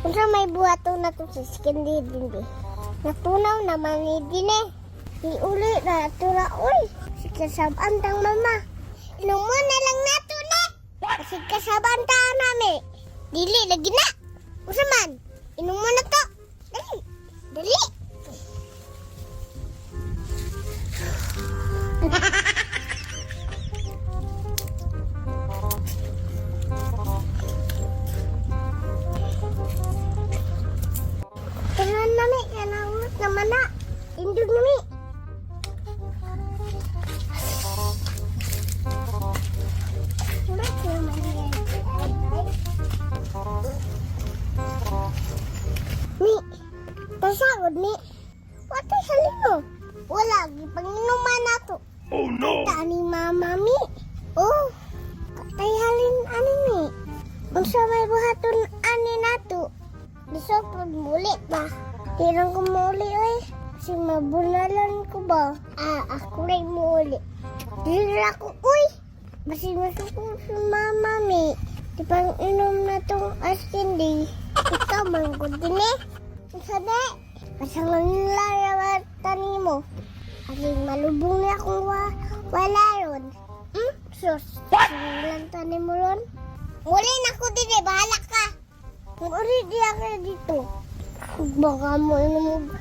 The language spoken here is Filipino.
Unsa may buhato na to sa skin din be. Natunaw naman ni din eh. Di uli na tura uy. Si kasabantang mama. Inom mo na lang nato na. Kasi kasabantang nami. Dili lagi na. Unsa man? Inom mo na to. Dali. Dali. Tahan nami, kanawat naman na. Indog nami. Bakit naman yan? Mi, tasagod ni. Watay halin mo. Wala, gipanginuman ako. Oh no! Tani mama mi. Oh, patay halin ani mi. Unsa may buhaton ani nato? Gusto po muli ba? Tirang ko muli oy. Kasi mabunalan ko ba? Ako rin muli. Dira ko uy. Basi masuko si mama mi. Di pang inom na tong askin di. Ikaw man ko din eh. Sabi, pasangan nila tani mo. Kasi malubong na akong wala ron. Sus, lang tani mo ron. Muli na ko din eh, bahala ka. Kung uri di ako dito. Baka mo inom mo